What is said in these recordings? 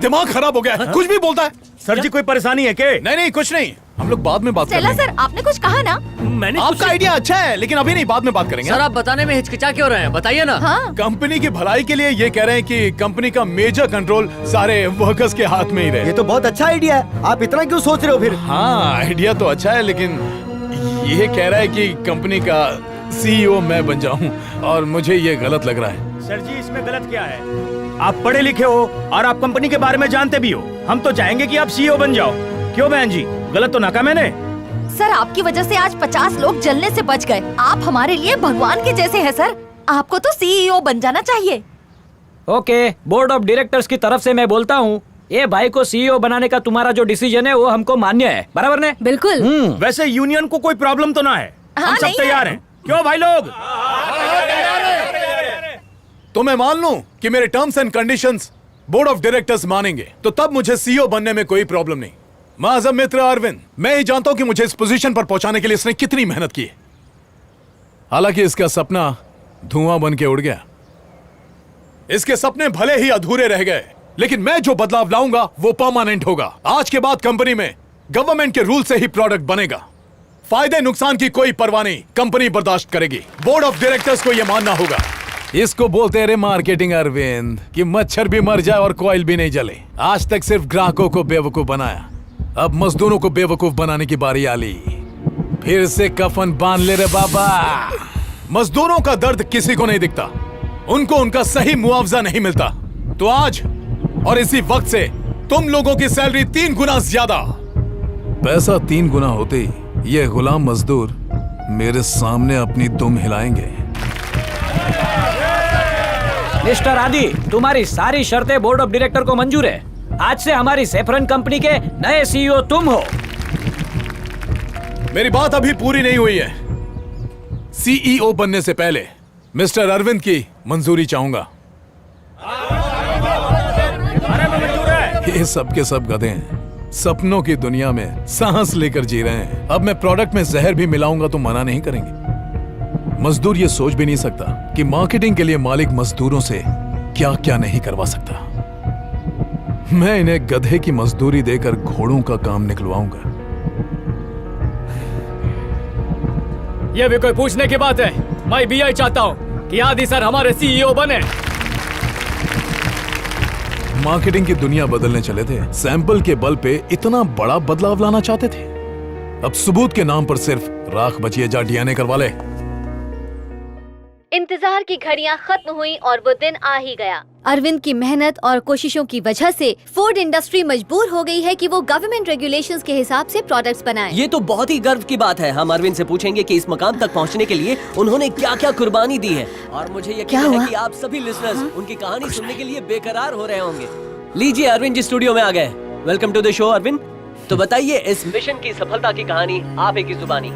दिमाग खराब हो गया है, कुछ भी बोलता है। सर जी कोई परेशानी है क्या? नहीं नहीं कुछ नहीं, हम लोग बाद में बात चला करेंगे। सर, आपने कुछ कहा ना? मैंने आपका आइडिया अच्छा है, लेकिन अभी नहीं, बाद में बात करेंगे। सर आप बताने में हिचकिचा क्यों रहे हैं, बताइए ना। हाँ। कंपनी की भलाई के लिए ये कह रहे हैं कि कंपनी का मेजर कंट्रोल सारे वर्कर्स के हाथ में ही रहे। ये तो बहुत अच्छा आइडिया है, आप इतना क्यों सोच रहे हो फिर? हाँ आइडिया तो अच्छा है, लेकिन ये कह रहा है कि कंपनी का सीईओ मैं बन जाऊं, और मुझे ये गलत लग रहा है। सर जी इसमें गलत क्या है? आप पढ़े लिखे हो और आप कंपनी के बारे में जानते भी हो। हम तो चाहेंगे कि आप सीईओ बन जाओ। क्यों बहन जी, गलत तो ना कहा मैंने? सर आपकी वजह से आज 50 लोग जलने से बच गए। आप हमारे लिए भगवान के जैसे हैं सर। आपको तो सीईओ बन जाना चाहिए। ओके, बोर्ड ऑफ डायरेक्टर्स की तरफ से मैं बोलता हूँ, ये भाई को सीईओ बनाने का तुम्हारा जो डिसीजन है वो हमको मान्य है, बराबर ने? बिल्कुल। वैसे यूनियन को कोई प्रॉब्लम तो ना है? हाँ, हम सब नहीं तैयार है। हैं। क्यों भाई लोग? तो मैं मान लूं कि मेरे terms and conditions board of directors मानेंगे, तो तब मुझे सीईओ बनने में कोई प्रॉब्लम नहीं। माज़म मित्र अरविंद, मैं ही जानता हूं कि मुझे इस पोजीशन पर पहुंचाने के लिए इसने कितनी मेहनत की है। हालांकि इसका सपना धुआं बन के उड़ गया। इसके सपने भले ही अधूरे रह गए, लेकिन मैं जो बदलाव लाऊंगा वो परमानेंट होगा। आज के बाद कंपनी में गवर्नमेंट के रूल से ही प्रोडक्ट बनेगा। फायदे नुकसान की कोई परवाह नहीं, कंपनी बर्दाश्त करेगी। बोर्ड ऑफ डायरेक्टर्स को यह मानना होगा। इसको बोलते हैं रे मार्केटिंग अरविंद, कि मच्छर भी मर जाए और कोयल भी नहीं जले। आज तक सिर्फ ग्राहकों को बेवकूफ बनाया, अब मजदूरों को बेवकूफ बनाने की बारी आ ली। फिर से कफन बांध ले रे बाबा। मजदूरों का दर्द किसी को नहीं दिखता, उनको उनका सही मुआवजा नहीं मिलता। तो आज और इसी वक्त से तुम लोगों की सैलरी 3 गुना ज्यादा। पैसा 3 गुना होते ही ये गुलाम मजदूर मेरे सामने अपनी दुम हिलाएंगे। मिस्टर आदि, तुम्हारी सारी शर्तें बोर्ड ऑफ डायरेक्टर को मंजूर है। आज से हमारी सेफरन कंपनी के नए सीईओ तुम हो। मेरी बात अभी पूरी नहीं हुई है। सीईओ बनने से पहले मिस्टर अरविंद की मंजूरी चाहूंगा। ये सब के सब गधे हैं, सपनों की दुनिया में सांस लेकर जी रहे हैं। अब मैं प्रोडक्ट में जहर भी मिलाऊंगा तो मना नहीं करेंगे। मजदूर ये सोच भी नहीं सकता कि मार्केटिंग के लिए मालिक मजदूरों से क्या क्या नहीं करवा सकता। मैं इन्हें गधे की मजदूरी देकर घोड़ों का काम निकलवाऊंगा। ये भी कोई पूछने की बात है? मैं भी यही चाहता हूँ कि आदि सर हमारे सीईओ बने। मार्केटिंग की दुनिया बदलने चले थे, सैंपल के बल पे इतना बड़ा बदलाव लाना चाहते थे। अब सबूत के नाम पर सिर्फ राख बचिए जा डीएनए करवा ले। इंतजार की घड़ियां खत्म हुई और वो दिन आ ही गया। अरविंद की मेहनत और कोशिशों की वजह से फोर्ड इंडस्ट्री मजबूर हो गई है कि वो गवर्नमेंट रेगुलेशंस के हिसाब से प्रोडक्ट्स बनाए। ये तो बहुत ही गर्व की बात है। हम अरविंद से पूछेंगे कि इस मकाम तक पहुंचने के लिए उन्होंने क्या क्या कुर्बानी दी है, और मुझे यकीन है कि आप सभी लिसनर्स उनकी कहानी सुनने के लिए बेकरार हो रहे होंगे। लीजिए, अरविंद जी स्टूडियो में आ गए। Welcome to the show Arvind. तो बताइए, इस मिशन की सफलता की कहानी आप एक ही जुबानी।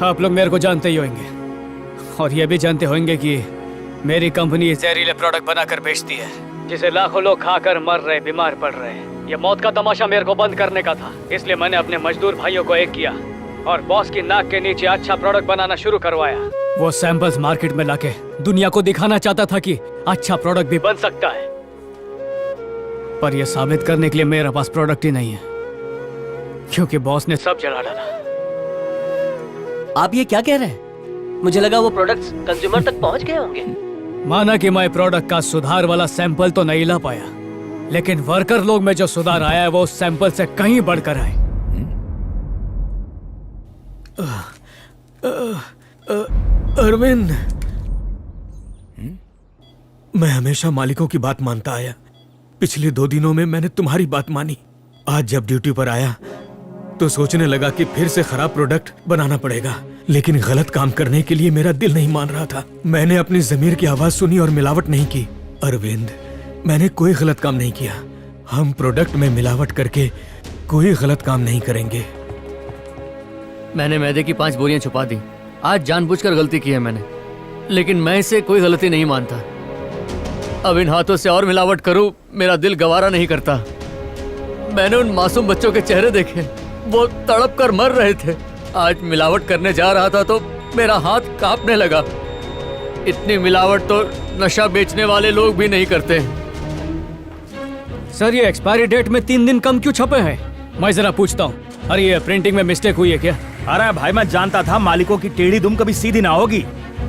आप लोग मेरे को जानते ही होंगे, और ये भी जानते होंगे कि मेरी कंपनी जहरीले प्रोडक्ट बनाकर बेचती है, जिसे लाखों लोग खाकर मर रहे, बीमार पड़ रहे हैं। ये मौत का तमाशा मेरे को बंद करने का था, इसलिए मैंने अपने मजदूर भाइयों को एक किया और बॉस की नाक के नीचे अच्छा प्रोडक्ट बनाना शुरू करवाया। वो सैंपल्स मार्केट में लाके दुनिया को दिखाना चाहता था कि अच्छा प्रोडक्ट भी बन सकता है, पर यह साबित करने के लिए मेरे पास प्रोडक्ट ही नहीं है, क्योंकि बॉस ने सब जला डाला। आप ये क्या कह रहे हैं? मुझे लगा वो प्रोडक्ट्स कंज्यूमर तक पहुंच गए होंगे। माना कि मैं प्रोडक्ट का सुधार वाला सैंपल तो नहीं ला पाया, लेकिन वर्कर लोग में जो सुधार आया है वो उस सैंपल से कहीं बढ़कर आए। अरविंद, मैं हमेशा मालिकों की बात मानता आया। पिछले 2 दिनों में मैंने तुम्हारी बात मानी। आज जब ड्यूटी पर आया तो सोचने लगा कि फिर से खराब प्रोडक्ट बनाना पड़ेगा, लेकिन गलत काम करने के लिए मेरा दिल नहीं मान रहा था। मैंने अपनी ज़मीर की आवाज सुनी और मिलावट नहीं की। अरविंद, मैंने कोई गलत काम नहीं किया। हम प्रोडक्ट में मिलावट करके कोई गलत काम नहीं करेंगे। मैंने मैदे की 5 बोरियां छुपा दी। आज जानबूझकर गलती की है मैंने, लेकिन मैं इसे कोई गलती नहीं मानता। अब इन हाथों से और मिलावट करूं, मेरा दिल गवारा नहीं करता। मैंने उन मासूम बच्चों के चेहरे देखे, वो तड़प कर मर रहे थे। आज मिलावट करने जा रहा था तो मेरा हाथ कांपने लगा। इतनी मिलावट तो नशा बेचने वाले लोग भी नहीं करते। सर, ये एक्सपायरी डेट में 3 दिन कम क्यों छपे हैं? मैं जरा पूछता हूँ, अरे ये प्रिंटिंग में मिस्टेक हुई है क्या? अरे भाई, मैं जानता था मालिकों की टेढ़ी दुम कभी सीधी ना होगी,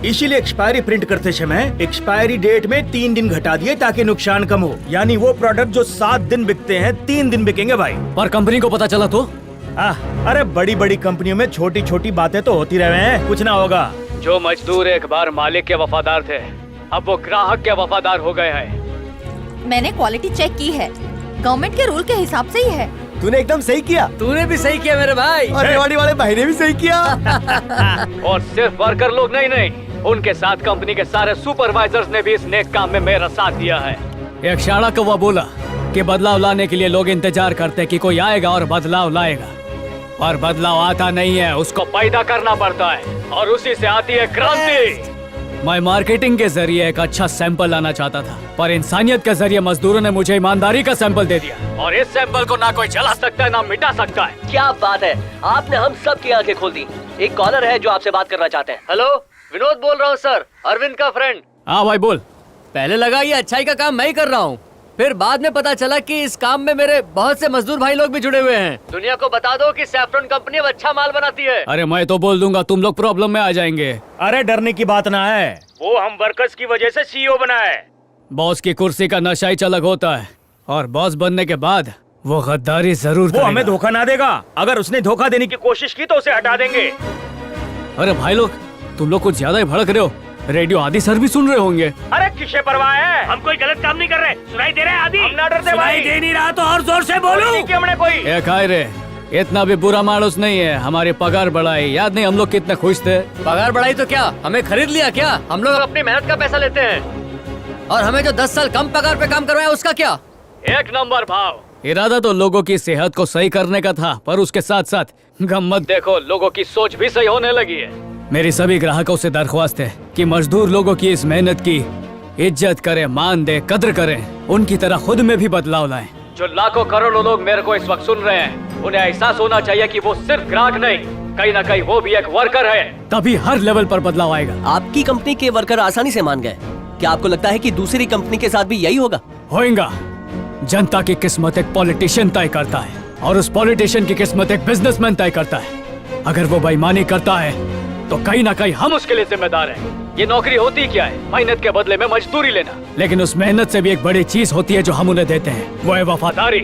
इसीलिए एक्सपायरी प्रिंट करते समय एक्सपायरी डेट में 3 दिन घटा दिए ताकि नुकसान कम हो। यानी वो प्रोडक्ट जो 7 दिन बिकते हैं 3 दिन बिकेंगे भाई। पर कंपनी को पता चला तो? अरे बड़ी बड़ी कंपनियों में छोटी छोटी बातें तो होती रहे हैं, कुछ ना होगा। जो मजदूर एक बार मालिक के वफादार थे, अब वो ग्राहक के वफादार हो गए हैं। मैंने क्वालिटी चेक की है, गवर्नमेंट के रूल के हिसाब से ही है। तूने एकदम सही किया। तूने भी सही किया मेरे भाई। और रेवाड़ी वाले भाई ने भी सही किया। और सिर्फ वर्कर लोग नहीं, उनके साथ कंपनी के सारे सुपरवाइजर्स ने भी इस नेक काम में मेरा साथ दिया है। एक शाणा कौवा बोला कि बदलाव लाने के लिए लोग इंतजार करते हैं कि कोई आएगा और बदलाव लाएगा, और बदलाव आता नहीं है, उसको पैदा करना पड़ता है, और उसी से आती है क्रांति। मैं मार्केटिंग के जरिए एक अच्छा सैंपल लाना चाहता था, पर इंसानियत के जरिए मजदूरों ने मुझे ईमानदारी का सैंपल दे दिया, और इस सैंपल को ना कोई जला सकता है ना मिटा सकता है। क्या बात है, आपने हम सब की आंखें खोल दी। एक कॉलर है जो आपसे बात करना चाहते हैं। हेलो, विनोद बोल रहा हूँ सर, अरविंद का फ्रेंड। हाँ भाई बोल। पहले लगा ये अच्छाई का काम मैं ही कर रहा हूँ, फिर बाद में पता चला कि इस काम में मेरे बहुत से मजदूर भाई लोग भी जुड़े हुए हैं। दुनिया को बता दो कि सैफरन कंपनी अब अच्छा माल बनाती है। अरे मैं तो बोल दूंगा, तुम लोग प्रॉब्लम में आ जाएंगे। अरे डरने की बात ना है, वो हम वर्कर्स की वजह से सीईओ बना है। बॉस की कुर्सी का नशा ही अलग होता है, और बॉस बनने के बाद वो गद्दारी जरूर वो हमें करेगा। धोखा ना देगा, अगर उसने धोखा देने की कोशिश की तो उसे हटा देंगे। अरे भाई लोग, तुम लोग कुछ ज्यादा ही भड़क रहे हो। रेडियो आदि सर भी सुन रहे होंगे। अरे किसे परवाह है, हम कोई गलत काम नहीं कर रहे। सुनाई दे रहा है आदि? हम ना डरते भाई। दे नहीं रहा तो और जोर से बोलो कि हमने कोई। ए खाए रे, इतना भी बुरा मानुस नहीं है। हमारी पगार बढ़ाई, याद नहीं हम लोग कितने खुश थे। पगार बढ़ाई तो क्या, हमें खरीद लिया क्या? हम लोग अपनी मेहनत का पैसा लेते हैं, और हमें जो 10 साल कम पगार पे काम करवाया उसका क्या? एक नंबर भाव। इरादा तो लोगों की सेहत को सही करने का था, पर उसके साथ साथ गम्मत देखो, लोगों की सोच भी सही होने लगी है। मेरी सभी ग्राहकों से दरख्वास्त है कि मजदूर लोगों की इस मेहनत की इज्जत करें, मान दे, कद्र करें, उनकी तरह खुद में भी बदलाव लाएं। जो लाखों करोड़ों लोग मेरे को इस वक्त सुन रहे हैं, उन्हें एहसास होना चाहिए कि वो सिर्फ ग्राहक नहीं, कहीं ना कहीं वो भी एक वर्कर है। तभी हर लेवल पर बदलाव आएगा। आपकी कंपनी के वर्कर आसानी से मान गए, क्या आपको लगता है कि दूसरी कंपनी के साथ भी यही होगा? होएगा। जनता की किस्मत एक पॉलिटिशियन तय करता है, और उस पॉलिटिशियन की किस्मत एक बिजनेसमैन तय करता है। अगर वो बेईमानी करता है तो कहीं ना कहीं हम उसके लिए जिम्मेदार हैं। ये नौकरी होती क्या है? मेहनत के बदले में मजदूरी लेना। लेकिन उस मेहनत से भी एक बड़ी चीज होती है जो हम उन्हें देते हैं, वो है वफादारी।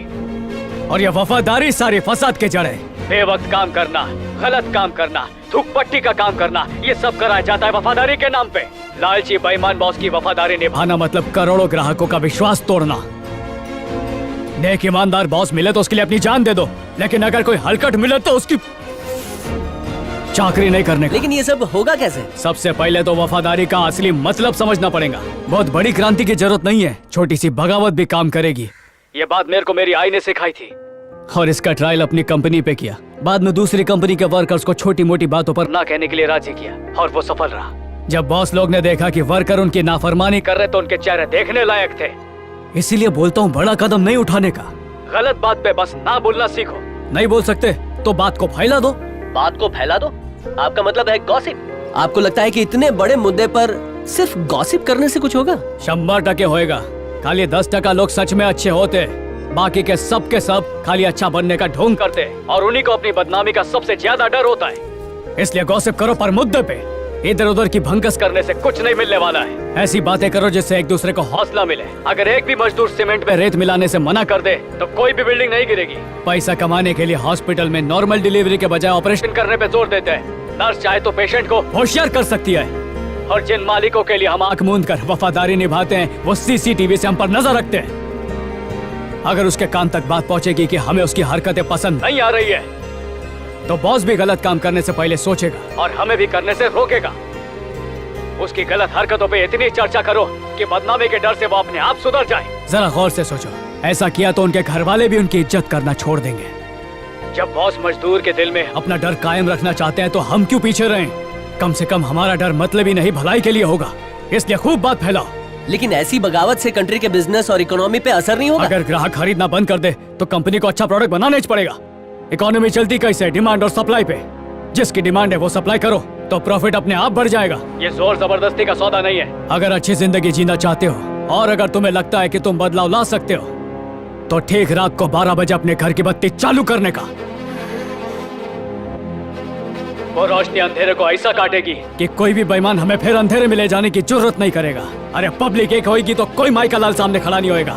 और ये वफादारी सारे फसाद के जड़ है। बेवक्त काम करना, गलत काम करना, थूक पट्टी का काम करना, ये सब कराया जाता है वफादारी के नाम पे। लालची बेईमान बॉस की वफादारी निभाना मतलब करोड़ों ग्राहकों का विश्वास तोड़ना। नेक ईमानदार बॉस मिले तो उसके लिए अपनी जान दे दो, लेकिन अगर कोई हलकट मिले तो उसकी चाकरी नहीं करने का। लेकिन ये सब होगा कैसे? सबसे पहले तो वफादारी का असली मतलब समझना पड़ेगा। बहुत बड़ी क्रांति की जरूरत नहीं है, छोटी सी बगावत भी काम करेगी। ये बात मेरे को मेरी आई ने सिखाई थी, और इसका ट्रायल अपनी कंपनी पे किया। बाद में दूसरी कंपनी के वर्कर्स को छोटी मोटी बातों पर ना कहने के लिए राजी किया, और वो सफल रहा। जब बॉस लोग ने देखा कि वर्कर उनकी नाफरमानी कर रहे तो उनके चेहरे देखने लायक थे। इसीलिए बोलता हूँ, बड़ा कदम नहीं उठाने का। गलत बात पे बस ना बोलना सीखो। नहीं बोल सकते तो बात को फैला दो। बात को फैला दो? आपका मतलब है गॉसिप? आपको लगता है कि इतने बड़े मुद्दे पर सिर्फ गॉसिप करने से कुछ होगा? 100% होएगा। खाली 10% लोग सच में अच्छे होते, बाकी के सब खाली अच्छा बनने का ढोंग करते, और उन्हीं को अपनी बदनामी का सबसे ज्यादा डर होता है। इसलिए गॉसिप करो पर मुद्दे पे। इधर उधर की भंकस करने से कुछ नहीं मिलने वाला है। ऐसी बातें करो जिससे एक दूसरे को हौसला मिले। अगर एक भी मजदूर सीमेंट में रेत मिलाने से मना कर दे तो कोई भी बिल्डिंग नहीं गिरेगी। पैसा कमाने के लिए हॉस्पिटल में नॉर्मल डिलीवरी के बजाय ऑपरेशन करने पे जोर देते हैं। नर्स चाहे तो पेशेंट को होशियार कर सकती है, और जिन मालिकों के लिए हम आंख मूंद कर वफादारी निभाते हैं, वो सीसीटीवी से हम पर नजर रखते हैं। अगर उसके कान तक बात पहुंचेगी कि हमें उसकी हरकतें पसंद नहीं आ रही है, तो बॉस भी गलत काम करने से पहले सोचेगा और हमें भी करने से रोकेगा। उसकी गलत हरकतों पे इतनी चर्चा करो कि बदनामी के डर से वो अपने आप सुधर जाए। जरा गौर से सोचो, ऐसा किया तो उनके घर वाले भी उनकी इज्जत करना छोड़ देंगे। जब बॉस मजदूर के दिल में अपना डर कायम रखना चाहते हैं तो हम क्यों पीछे रहें? कम से कम हमारा डर मतलब ही नहीं, भलाई के लिए होगा। इसलिए खूब बात फैलाओ। लेकिन ऐसी बगावत से कंट्री के बिजनेस और इकोनॉमी पे असर नहीं होगा? अगर ग्राहक खरीदना बंद कर दे तो कंपनी को अच्छा प्रोडक्ट बनाना ही पड़ेगा। इकोनॉमी चलती कैसे? डिमांड और सप्लाई पे। जिसकी डिमांड है वो सप्लाई करो तो प्रॉफिट अपने आप बढ़ जाएगा। ये जोर जबरदस्ती का सौदा नहीं है। अगर अच्छी जिंदगी जीना चाहते हो और अगर तुम्हें लगता है कि तुम बदलाव ला सकते हो तो ठीक रात को 12 बजे अपने घर की बत्ती चालू करने का। वो रोशनी अंधेरे को ऐसा काटेगी कि कोई भी बेईमान हमें फिर अंधेरे में ले जाने की जरूरत नहीं करेगा। अरे पब्लिक एक होगी तो कोई माई का लाल सामने खड़ा नहीं होएगा।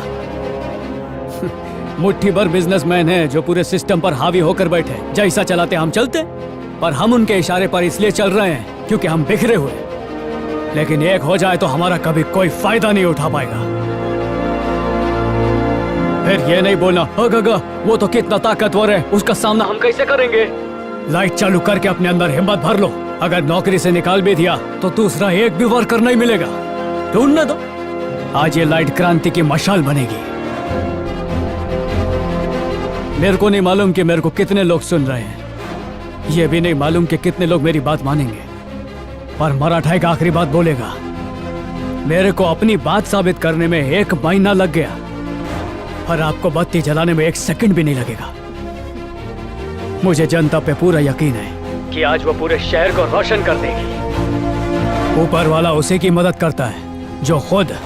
मुट्ठी भर बिजनेसमैन है जो पूरे सिस्टम पर हावी होकर बैठे, जैसा चलाते हम चलते, पर हम उनके इशारे पर इसलिए चल रहे हैं क्योंकि हम बिखरे हुए। लेकिन एक हो जाए तो हमारा कभी कोई फायदा नहीं उठा पाएगा। फिर ये नहीं बोलना अगगा वो तो कितना ताकतवर है, उसका सामना हम कैसे करेंगे। लाइट चालू करके अपने अंदर हिम्मत भर लो। अगर नौकरी से निकाल भी दिया तो दूसरा एक भी वर्कर नहीं मिलेगा। ढूंढने दो। आज ये लाइट क्रांति की मशाल बनेगी। मेरे को नहीं मालूम कि मेरे को कितने लोग सुन रहे हैं, ये भी नहीं मालूम कि कितने लोग मेरी बात मानेंगे, पर मराठा एक आखिरी बात बोलेगा। मेरे को अपनी बात साबित करने में 1 महीना लग गया, पर आपको बत्ती जलाने में 1 सेकंड भी नहीं लगेगा। मुझे जनता पे पूरा यकीन है कि आज वो पूरे शहर को रोशन कर देगी। ऊपर वाला उसी की मदद करता है जो खुद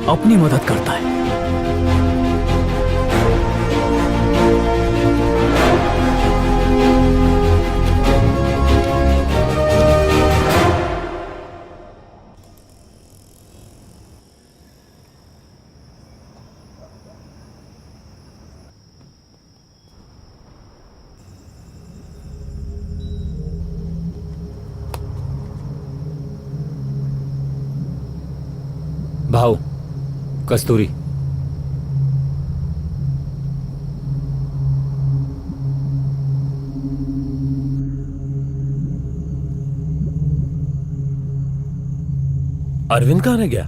अपनी मदद करता है। भाव कस्तूरी। अरविंद कहाँ गया?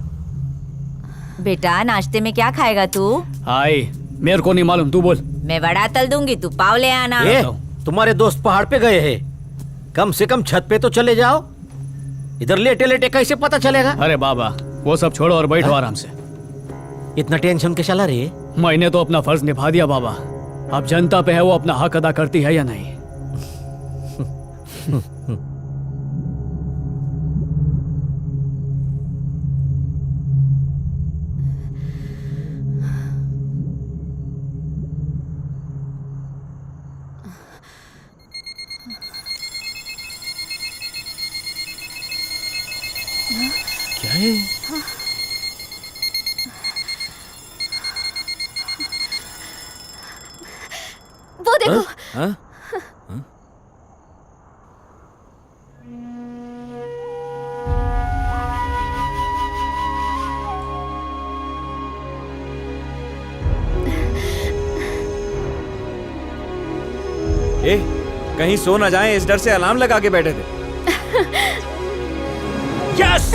बेटा नाश्ते में क्या खाएगा तू? आई मेरे को नहीं मालूम, तू बोल। मैं वड़ा तल दूंगी, तू पाव ले आना। तुम्हारे दोस्त पहाड़ पे गए हैं, कम से कम छत पे तो चले जाओ। इधर लेटे लेटे कैसे पता चलेगा? अरे बाबा वो सब छोड़ो और बैठो आराम से। इतना टेंशन के चला रही? मैंने तो अपना फर्ज निभा दिया बाबा, अब जनता पे है वो अपना हक अदा करती है या नहीं। क्या है? वो देखो। हाँ? ए, कहीं सो ना जाएं इस डर से अलार्म लगा के बैठे थे। यस!